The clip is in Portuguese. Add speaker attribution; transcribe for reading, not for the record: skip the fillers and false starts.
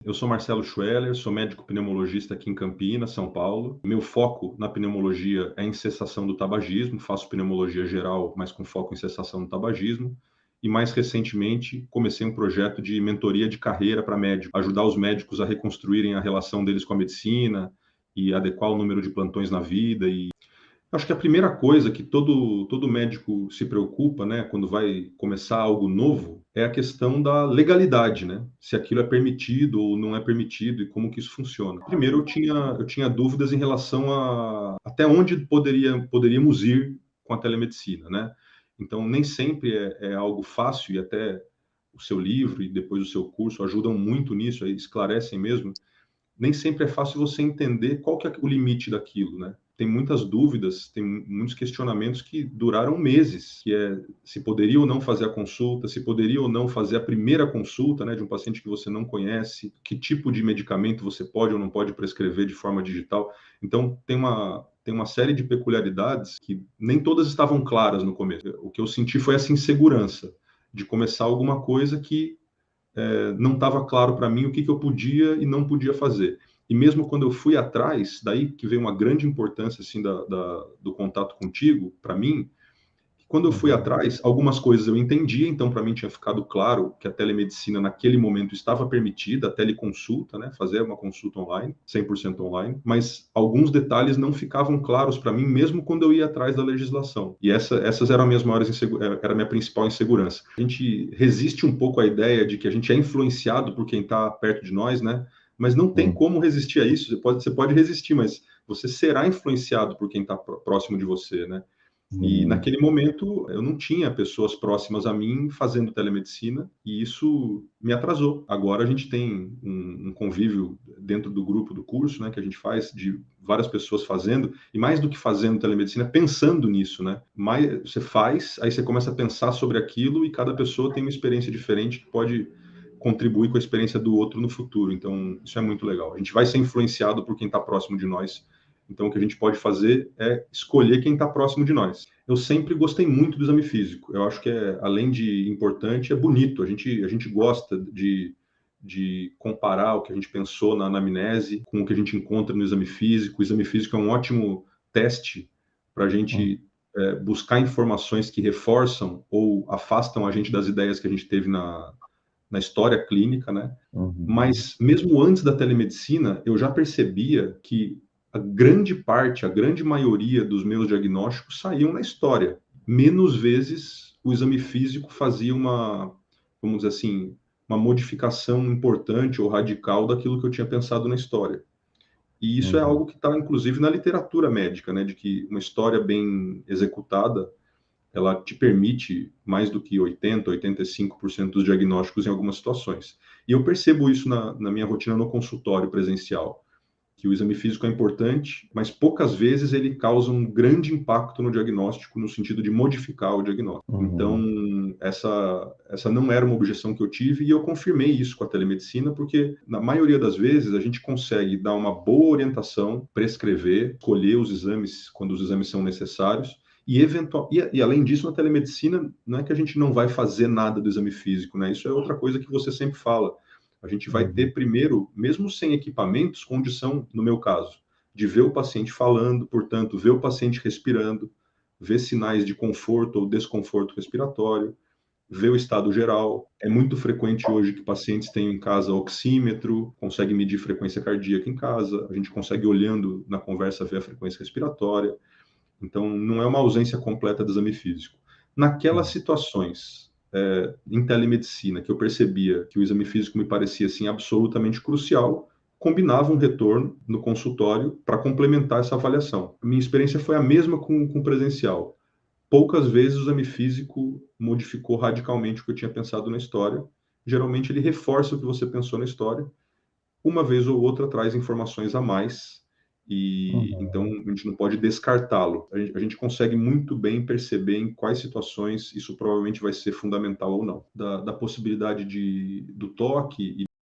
Speaker 1: Eu sou Marcelo Schweller, sou médico pneumologista aqui em Campinas, São Paulo. Meu foco na pneumologia é em cessação do tabagismo, faço pneumologia geral, mas com foco em cessação do tabagismo. E mais recentemente comecei um projeto de mentoria de carreira para médicos, ajudar os médicos a reconstruírem a relação deles com a medicina e adequar o número de plantões na vida. E acho que a primeira coisa que todo médico se preocupa, né, quando vai começar algo novo, é a questão da legalidade, né? Se aquilo é permitido ou não é permitido e como que isso funciona. Primeiro, eu tinha dúvidas em relação a até onde poderíamos ir com a telemedicina, né? Então, nem sempre é algo fácil, e até o seu livro e depois o seu curso ajudam muito nisso, aí esclarecem mesmo. Nem sempre é fácil você entender qual que é o limite daquilo, né? Tem muitas dúvidas, tem muitos questionamentos que duraram meses, que é se poderia ou não fazer a consulta, se poderia ou não fazer a primeira consulta, né, de um paciente que você não conhece, que tipo de medicamento você pode ou não pode prescrever de forma digital. Então, tem uma série de peculiaridades que nem todas estavam claras no começo. O que eu senti foi essa insegurança de começar alguma coisa que não estava claro para mim o que eu podia e não podia fazer. E mesmo quando eu fui atrás, daí que veio uma grande importância assim do contato contigo, para mim, quando eu fui
Speaker 2: Uhum.
Speaker 1: atrás, algumas coisas eu entendia, então para mim tinha ficado claro que a telemedicina naquele momento estava permitida, a teleconsulta, né, fazer uma consulta online, 100% online, mas alguns detalhes não ficavam claros para mim, mesmo quando eu ia atrás da legislação. E essas eram as minhas era a minha principal insegurança. A gente resiste um pouco à ideia de que a gente é influenciado por quem está perto de nós, né? Mas não tem
Speaker 2: Sim.
Speaker 1: como resistir a isso. Você pode resistir, mas você será influenciado por quem está próximo de você, né? E
Speaker 2: Uhum.
Speaker 1: naquele momento eu não tinha pessoas próximas a mim fazendo telemedicina e isso me atrasou. Agora a gente tem um convívio dentro do grupo do curso, né, que a gente faz de várias pessoas fazendo e mais do que fazendo telemedicina, pensando nisso, né? Mais você faz, aí você começa a pensar sobre aquilo e cada pessoa tem uma experiência diferente que pode contribuir com a experiência do outro no futuro. Então isso é muito legal. A gente vai ser influenciado por quem está próximo de nós. Então, o que a gente pode fazer é escolher quem está próximo de nós. Eu sempre gostei muito do exame físico. Eu acho que, além de importante, é bonito. A gente gosta de comparar o que a gente pensou na anamnese com o que a gente encontra no exame físico. O exame físico é um ótimo teste para a
Speaker 2: Uhum.
Speaker 1: gente buscar informações que reforçam ou afastam a gente das ideias que a gente teve na história clínica, né?
Speaker 2: Uhum.
Speaker 1: Mas mesmo antes da telemedicina, eu já percebia que a grande parte, a grande maioria dos meus diagnósticos saíam na história. Menos vezes o exame físico fazia vamos dizer assim, uma modificação importante ou radical daquilo que eu tinha pensado na história. E isso é
Speaker 2: Uhum.
Speaker 1: algo que está, inclusive, na literatura médica, né? De que uma história bem executada ela te permite mais do que 85% dos diagnósticos em algumas situações. E eu percebo isso na minha rotina no consultório presencial, que o exame físico é importante, mas poucas vezes ele causa um grande impacto no diagnóstico, no sentido de modificar o diagnóstico. Então,
Speaker 2: Uhum.
Speaker 1: essa não era uma objeção que eu tive e eu confirmei isso com a telemedicina, porque na maioria das vezes a gente consegue dar uma boa orientação, prescrever, escolher os exames quando os exames são necessários, e além disso, na telemedicina, não é que a gente não vai fazer nada do exame físico, né? Isso é outra coisa que você sempre fala. A gente vai
Speaker 2: Uhum.
Speaker 1: ter primeiro, mesmo sem equipamentos, condição, no meu caso, de ver o paciente falando, portanto, ver o paciente respirando, ver sinais de conforto ou desconforto respiratório, ver o estado geral. É muito frequente hoje que pacientes tenham em casa oxímetro, conseguem medir frequência cardíaca em casa, a gente consegue, olhando na conversa, ver a frequência respiratória. Então, não é uma ausência completa do exame físico. Naquelas
Speaker 2: Uhum.
Speaker 1: situações, em telemedicina, que eu percebia que o exame físico me parecia assim, absolutamente crucial, combinava um retorno no consultório para complementar essa avaliação. A minha experiência foi a mesma com presencial. Poucas vezes o exame físico modificou radicalmente o que eu tinha pensado na história. Geralmente ele reforça o que você pensou na história, uma vez ou outra traz informações a mais, e então
Speaker 2: Uhum.
Speaker 1: a gente não pode descartá-lo. A gente consegue muito bem perceber em quais situações isso provavelmente vai ser fundamental ou não. Da possibilidade do toque